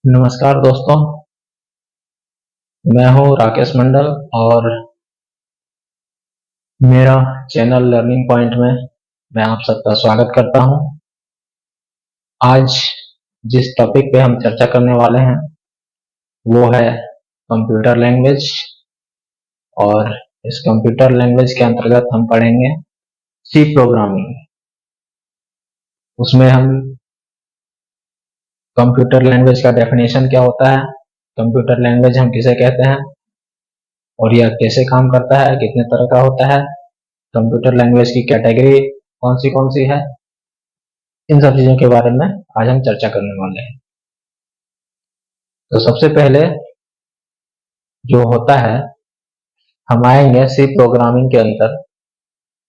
नमस्कार दोस्तों, मैं हूं राकेश मंडल और मेरा चैनल लर्निंग पॉइंट में मैं आप सबका स्वागत करता हूं। आज जिस टॉपिक पे हम चर्चा करने वाले हैं वो है कंप्यूटर लैंग्वेज और इस कंप्यूटर लैंग्वेज के अंतर्गत हम पढ़ेंगे सी प्रोग्रामिंग। उसमें हम कंप्यूटर लैंग्वेज का डेफिनेशन क्या होता है, कंप्यूटर लैंग्वेज हम किसे कहते हैं और यह कैसे काम करता है, कितने तरह का होता है, कंप्यूटर लैंग्वेज की कैटेगरी कौन सी है, इन सब चीजों के बारे में आज हम चर्चा करने वाले हैं। तो सबसे पहले जो होता है, हम आएंगे सी प्रोग्रामिंग के अंदर।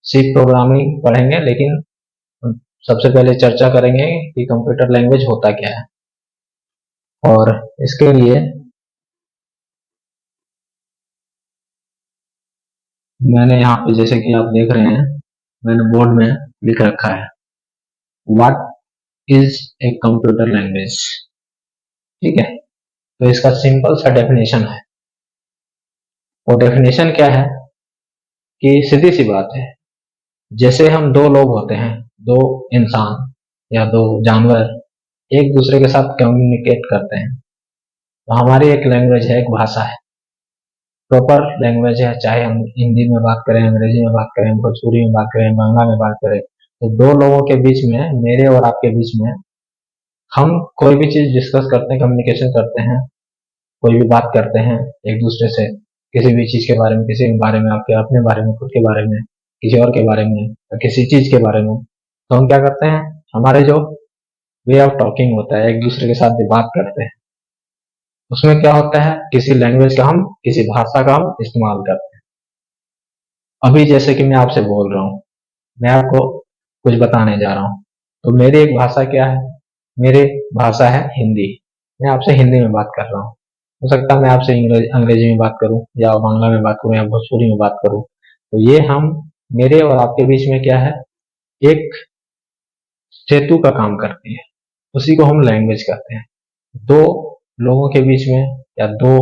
सी प्रोग्रामिंग पढ़ेंगे, लेकिन सबसे पहले चर्चा करेंगे कि कंप्यूटर लैंग्वेज होता क्या है। और इसके लिए मैंने यहाँ पे, जैसे कि आप देख रहे हैं, मैंने बोर्ड में लिख रखा है what is a computer language. ठीक है, तो इसका सिंपल सा डेफिनेशन है। वो डेफिनेशन क्या है कि सीधी सी बात है, जैसे हम दो लोग होते हैं, दो इंसान या दो जानवर एक दूसरे के साथ कम्युनिकेट करते हैं, तो हमारी एक लैंग्वेज है, एक भाषा है, प्रॉपर लैंग्वेज है। चाहे हम हिंदी में बात करें, अंग्रेजी में बात करें, भोजपुरी में बात करें, बांग्ला में बात करें, तो दो लोगों के बीच में, मेरे और आपके बीच में, हम कोई भी चीज डिस्कस करते हैं, कम्युनिकेशन करते हैं, कोई भी बात करते हैं एक दूसरे से, किसी भी चीज के बारे में, किसी के बारे में, आपके अपने बारे में, खुद के बारे में, किसी और के बारे में, या किसी चीज के बारे में, तो हम क्या करते हैं, हमारे जो वे ऑफ टॉकिंग होता है, एक दूसरे के साथ बात करते हैं, उसमें क्या होता है, किसी लैंग्वेज का हम, किसी भाषा का हम इस्तेमाल करते हैं। अभी जैसे कि मैं आपसे बोल रहा हूँ, मैं आपको कुछ बताने जा रहा हूँ, तो मेरी एक भाषा क्या है, मेरी भाषा है हिंदी। मैं आपसे हिंदी में बात कर रहा हूँ, हो सकता है मैं आपसे अंग्रेजी में बात करूं, या बांग्ला में बात करूं, या भोजपुरी में बात करूं, तो ये हम, मेरे और आपके बीच में क्या है, एक सेतु का काम करती है, उसी को हम लैंग्वेज कहते हैं। दो लोगों के बीच में या दो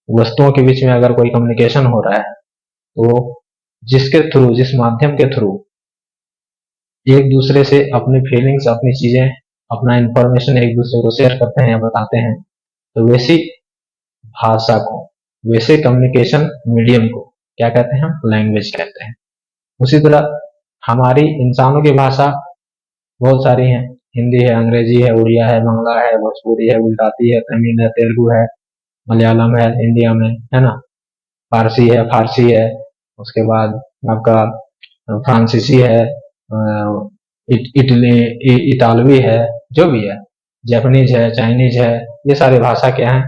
वस्तुओं के बीच में अगर कोई कम्युनिकेशन हो रहा है, तो जिसके थ्रू, जिस माध्यम के थ्रू एक दूसरे से अपनी फीलिंग्स, अपनी चीजें, अपना इंफॉर्मेशन एक दूसरे को शेयर करते हैं या बताते हैं, तो वैसी भाषा को, वैसे कम्युनिकेशन मीडियम को क्या कहते हैं, हम लैंग्वेज कहते हैं। उसी तरह हमारी इंसानों की भाषा बहुत सारी हैं, हिंदी है, अंग्रेजी है, उड़िया है, बांग्ला है, भोजपुरी है, गुजराती है, तमिल है, तेलुगु है, मलयालम है इंडिया में, है ना, फारसी है, उसके बाद आपका फ्रांसीसी है, इटली, इटालवी है, जो भी है, जापानीज है, चाइनीज है, ये सारी भाषा क्या है,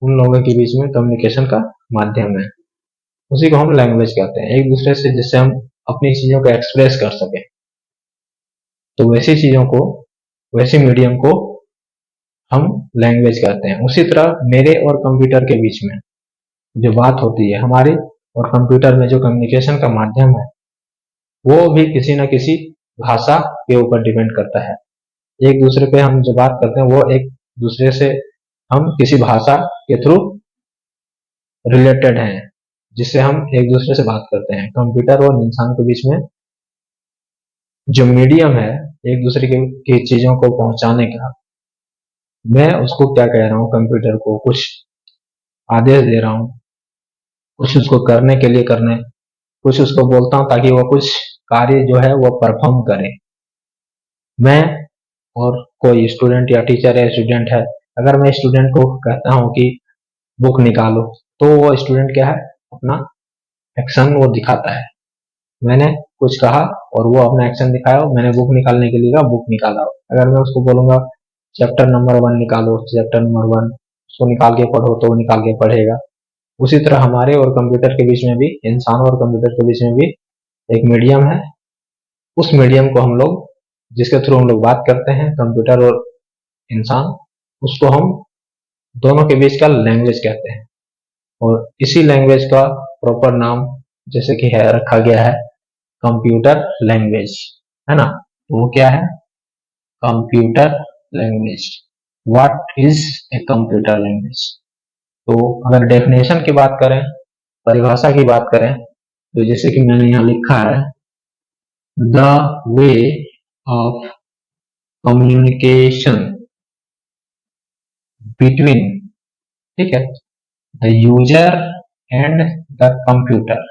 उन लोगों के बीच में कम्युनिकेशन का माध्यम है, उसी को हम लैंग्वेज कहते हैं, एक दूसरे से जिससे हम अपनी चीजों को एक्सप्रेस कर सके। तो वैसी चीजों को, वैसी मीडियम को हम लैंग्वेज कहते हैं। उसी तरह मेरे और कंप्यूटर के बीच में जो बात होती है, हमारी और कंप्यूटर में जो कम्युनिकेशन का माध्यम है, वो भी किसी न किसी भाषा के ऊपर डिपेंड करता है। एक दूसरे पे हम जो बात करते हैं, वो एक दूसरे से हम किसी भाषा के थ्रू रिलेटेड हैं, जिससे हम एक दूसरे से बात करते हैं। कंप्यूटर और इंसान के बीच में जो मीडियम है एक दूसरे की चीजों को पहुंचाने का, मैं उसको क्या कह रहा हूँ, कंप्यूटर को कुछ आदेश दे रहा हूँ, कुछ उसको करने के लिए करने, कुछ उसको बोलता हूँ ताकि वो कुछ कार्य जो है वो परफॉर्म करे। मैं और कोई स्टूडेंट या टीचर या स्टूडेंट है, अगर मैं स्टूडेंट को कहता हूँ कि बुक निकालो, तो वो स्टूडेंट क्या है, अपना एक्शन वो दिखाता है। मैंने कुछ कहा और वो अपना एक्शन दिखाया, मैंने बुक निकालने के लिए कहा, बुक निकाला। अगर मैं उसको बोलूंगा चैप्टर नंबर 1 निकालो, चैप्टर नंबर 1 उसको निकाल के पढ़ो, तो वो निकाल के पढ़ेगा। उसी तरह हमारे और कंप्यूटर के बीच में भी, इंसान और कंप्यूटर के बीच में भी एक मीडियम है। उस मीडियम को हम लोग, जिसके थ्रू हम लोग बात करते हैं, कंप्यूटर और इंसान, उसको हम दोनों के बीच का लैंग्वेज कहते हैं। और इसी लैंग्वेज का प्रॉपर नाम जैसे कि है, रखा गया है कंप्यूटर लैंग्वेज, है ना। तो वो क्या है, computer language. What is a computer language. तो अगर डेफिनेशन की बात करें, परिभाषा की बात करें, तो जैसे कि मैंने यहाँ लिखा है, the way of communication between, ठीक है, the user and the computer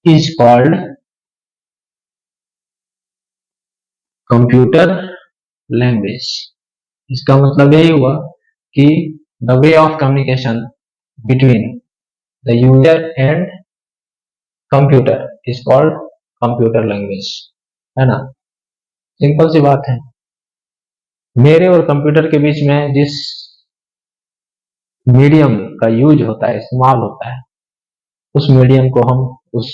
is called computer language. इसका मतलब यही हुआ कि the way of communication between the user and computer is called computer language, है ना। सिंपल सी बात है, मेरे और कंप्यूटर के बीच में जिस मीडियम का यूज होता है, इस्तेमाल होता है, उस मीडियम को हम उस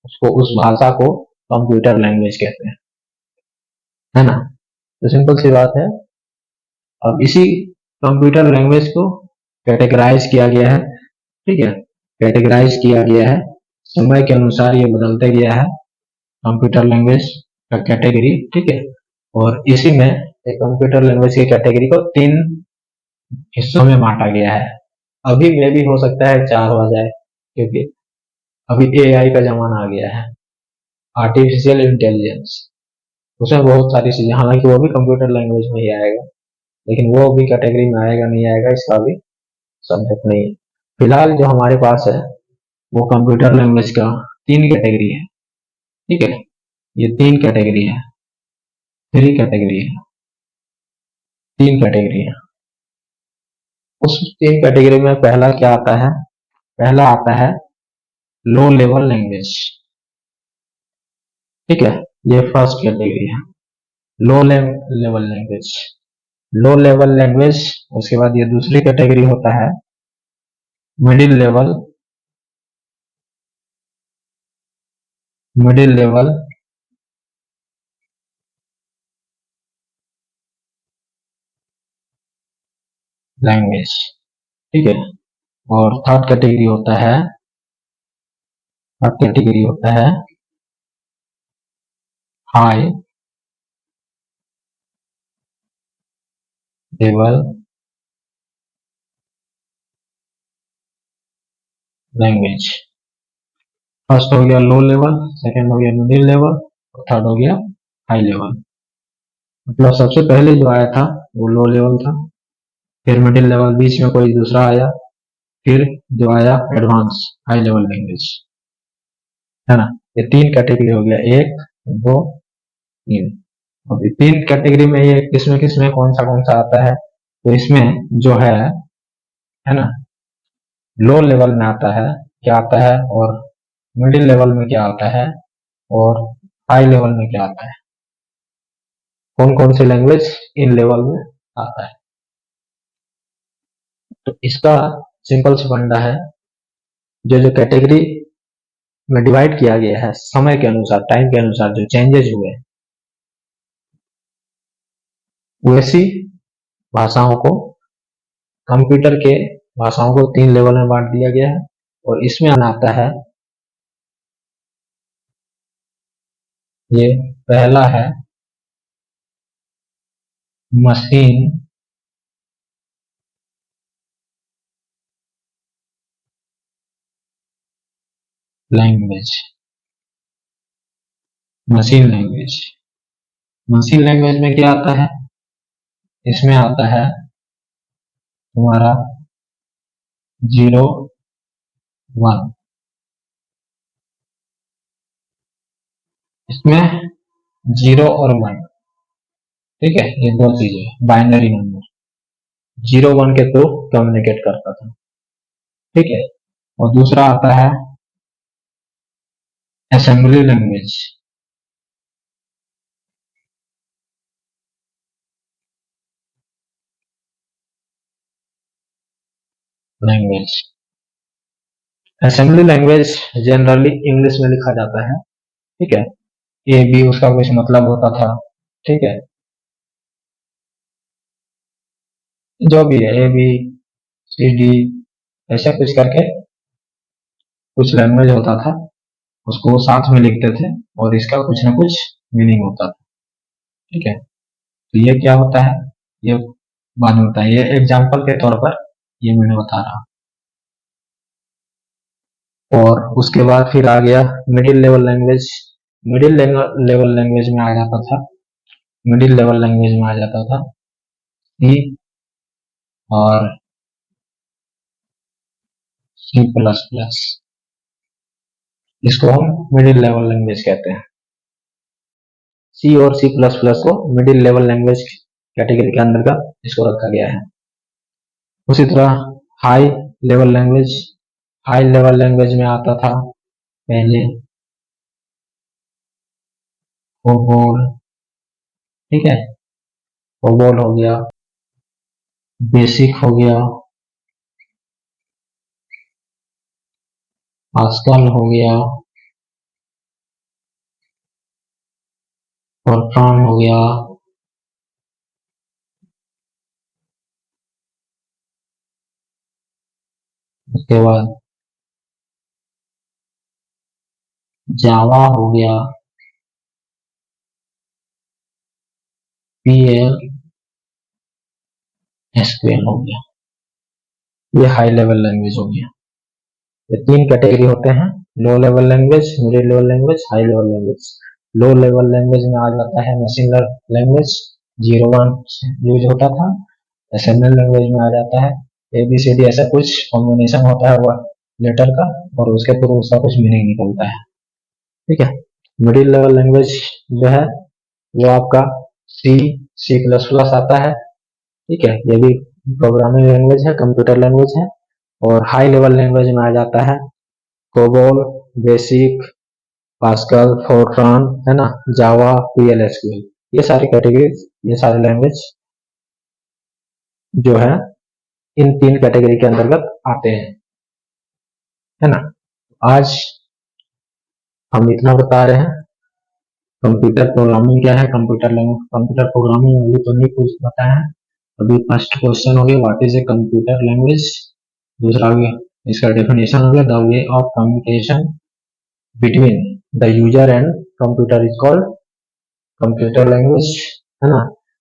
उसको उस भाषा को कंप्यूटर लैंग्वेज कहते हैं, है ना। तो सिंपल सी बात है। अब इसी कंप्यूटर लैंग्वेज को कैटेगराइज किया गया है, ठीक है, कैटेगराइज किया गया है, समय के अनुसार ये बदलते गया है कंप्यूटर लैंग्वेज का कैटेगरी, ठीक है। और इसी में कंप्यूटर लैंग्वेज की कैटेगरी को 3 हिस्सों में बांटा गया है। अभी में भी हो सकता है 4 हो जाए, क्योंकि अभी एआई का जमाना आ गया है, आर्टिफिशियल इंटेलिजेंस, उसमें बहुत सारी चीजें, हालांकि वो भी कंप्यूटर लैंग्वेज में ही आएगा, लेकिन वो भी कैटेगरी में आएगा नहीं आएगा इसका भी सब्जेक्ट नहीं है। फिलहाल जो हमारे पास है वो कंप्यूटर लैंग्वेज का 3 कैटेगरी है, ठीक है, ये 3 कैटेगरी है, 3 कैटेगरी है, 3 कैटेगरी है। उस 3 कैटेगरी में पहला क्या आता है, पहला आता है लो लेवल लैंग्वेज, ठीक है, ये फर्स्ट कैटेगरी है, low level language, low level language. उसके बाद ये दूसरी कैटेगरी होता है middle level, middle level language, ठीक है। और थर्ड कैटेगरी होता है, थर्ड कैटेगरी होता है हाई लेवल लैंग्वेज। फर्स्ट हो गया लो लेवल, सेकंड हो गया मिडिल लेवल, और थर्ड हो गया हाई लेवल। मतलब सबसे पहले जो आया था वो लो लेवल था, फिर मिडिल लेवल, बीच में कोई दूसरा आया, फिर जो आया एडवांस हाई लेवल लैंग्वेज, है ना। ये 3 कैटेगरी हो गया, 1 2 3। अब 3 कैटेगरी में ये किसमें कौन सा आता है, तो इसमें जो है ना, लो लेवल में आता है क्या आता है, और मिडिल लेवल में क्या आता है, और हाई लेवल में क्या आता है, कौन कौन सी लैंग्वेज इन लेवल में आता है। तो इसका सिंपल सा फंडा है, जो जो कैटेगरी में डिवाइड किया गया है समय के अनुसार, टाइम के अनुसार जो चेंजेस हुए, वैसी भाषाओं को, कंप्यूटर के भाषाओं को 3 लेवल में बांट दिया गया है। और इसमें आता है, ये पहला है machine language, machine language. Machine language में क्या आता है, इसमें आता है तुम्हारा 0 1, इसमें 0 और 1, ठीक है, ये 2 चीजें बाइनरी नंबर, 0 1 के थ्रू कम्युनिकेट करता था, ठीक है। और दूसरा आता है assembly language, language, assembly language generally English में लिखा जाता है, ठीक है, ए बी उसका कुछ मतलब होता था, ठीक है, जो भी है ए बी सी डी ऐसा कुछ करके कुछ लैंग्वेज होता था, उसको साथ में लिखते थे, और इसका कुछ ना कुछ मीनिंग होता था, ठीक है। तो ये क्या होता है, ये बाद में बताएं, ये एग्जाम्पल के तौर पर ये मैंने बता रहा। और उसके बाद फिर आ गया middle level language. Middle level language में आ जाता था, मिडिल लेवल लैंग्वेज में आ जाता था सी और सी प्लस प्लस, इसको हम मिडिल लेवल लैंग्वेज कहते हैं। सी और सी प्लस प्लस को मिडिल लेवल लैंग्वेज कैटेगरी के अंदर का इसको रखा गया है। उसी तरह high level language, high level language में आता था पहले कोबोल, ठीक है, कोबोल हो गया, बेसिक हो गया, पास्कल हो गया, फोरट्रॉन हो गया, उसके बाद जावा हो गया, पीएल एसक्यूएल हो गया। ये हाई लेवल लैंग्वेज हो गया। ये तीन कैटेगरी होते हैं, लो level language, middle level language, high level language. Low level language में आ जाता है मशीन लैंग्वेज, 01 यूज होता था। एसएमएल लैंग्वेज में आ जाता है एबीसीडी, ऐसा कुछ कॉम्बिनेशन होता है वो लेटर का और उसके थ्रू उसका कुछ मीनिंग निकलता है, ठीक है। मिडिल लेवल लैंग्वेज जो है वो आपका सी, सी प्लस प्लस आता है, ठीक है, ये भी प्रोग्रामिंग लैंग्वेज है, कंप्यूटर लैंग्वेज है। और हाई लेवल लैंग्वेज में आ जाता है कोबोल, बेसिक, पास्कल, फोरट्रॉन, है ना, जावा, पीएलएसक्यूएल, ये सारी कैटेगरी, ये सारे लैंग्वेज जो है इन तीन कैटेगरी के अंतर्गत आते हैं, है ना। आज हम इतना बता रहे हैं। कंप्यूटर प्रोग्रामिंग क्या है, कंप्यूटर प्रोग्रामिंग अभी तो नहीं कुछ बताया है। अभी फर्स्ट क्वेश्चन हो गया what is a computer language, दूसरा हो गया इसका डेफिनेशन हो गया the way of communication between the user and computer is called computer language, है ना।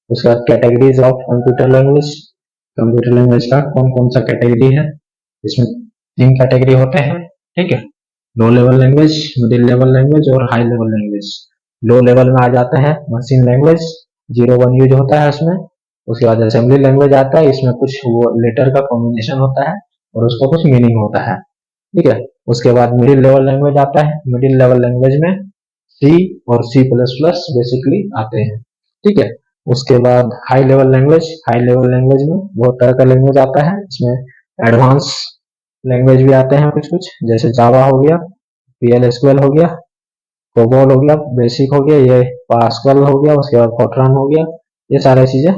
उसके बाद categories of computer language, computer language का कौन कौन सा कैटेगरी है, इसमें तीन कैटेगरी होते हैं, ठीक है। Low level language, middle level language और high level language. Low level में आ जाता है मशीन लैंग्वेज, 01 यूज होता है उसमें। उसके बाद असेंबली लैंग्वेज आता है, इसमें कुछ वो लेटर का कॉम्बिनेशन होता है और उसका कुछ मीनिंग होता है, ठीक है। उसके बाद मिडिल लेवल लैंग्वेज आता है, मिडिल लेवल लैंग्वेज में सी और सी प्लस प्लस बेसिकली आते हैं, ठीक है। उसके बाद high level language, high level language में बहुत तरह का लैंग्वेज आता है, इसमें एडवांस लैंग्वेज भी आते हैं कुछ कुछ, जैसे जावा हो गया, पीएलएसक्यूएल हो गया, कोबोल हो गया, बेसिक हो गया, ये पास्कल हो गया, उसके बाद फोरट्रॉन हो गया। ये सारी चीजें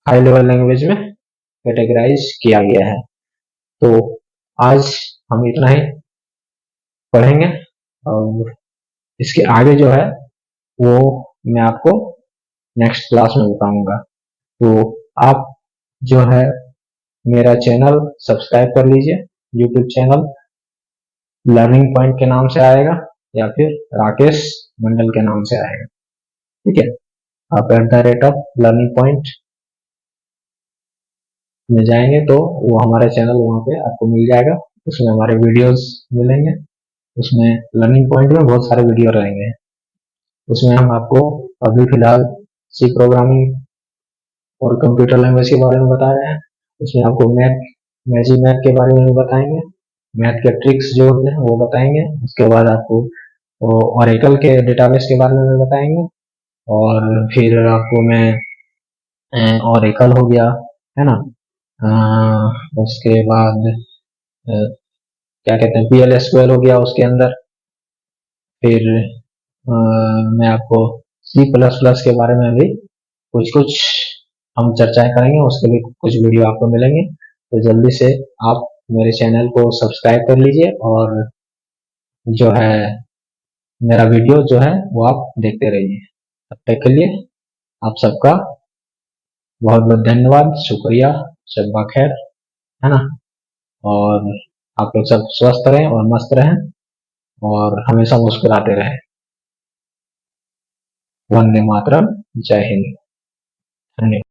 हाई लेवल लैंग्वेज में कैटेगराइज किया गया है। तो आज हम इतना ही पढ़ेंगे और इसके आगे जो है वो मैं आपको नेक्स्ट क्लास में बताऊंगा। तो आप जो है मेरा चैनल सब्सक्राइब कर लीजिए, यूट्यूब चैनल लर्निंग पॉइंट के नाम से आएगा या फिर राकेश मंडल के नाम से आएगा, ठीक है। आप @ लर्निंग पॉइंट में जाएंगे तो वो हमारा चैनल वहाँ पे आपको मिल जाएगा, उसमें हमारे वीडियोस मिलेंगे, उसमें लर्निंग पॉइंट में बहुत सारे वीडियो रहेंगे। उसमें हम आपको अभी फिलहाल सी प्रोग्रामिंग और कंप्यूटर लैंग्वेज के बारे में बता रहे हैं। उसमें आपको मैजिक मैथ के बारे में भी बताएंगे, मैथ के ट्रिक्स जो होते हैं वो बताएंगे। उसके बाद आपको ओरेकल के डेटाबेस के बारे में बताएंगे और फिर आपको मैं ओरेकल हो गया, है ना, उसके बाद क्या कहते हैं पीएलएसक्यूएल हो गया उसके अंदर। फिर मैं आपको सी प्लस प्लस के बारे में भी कुछ कुछ हम चर्चाएं करेंगे, उसके भी कुछ वीडियो आपको मिलेंगे। तो जल्दी से आप मेरे चैनल को सब्सक्राइब कर लीजिए और जो है मेरा वीडियो जो है वो आप देखते रहिए। तब तक के लिए आप सबका बहुत बहुत धन्यवाद, शुक्रिया, शब्बा खैर, है ना। और आप लोग सब स्वस्थ रहें और मस्त रहें और हमेशा मुस्कुराते रहें। वंदे मातरम, जय हिंद, धन्यवाद।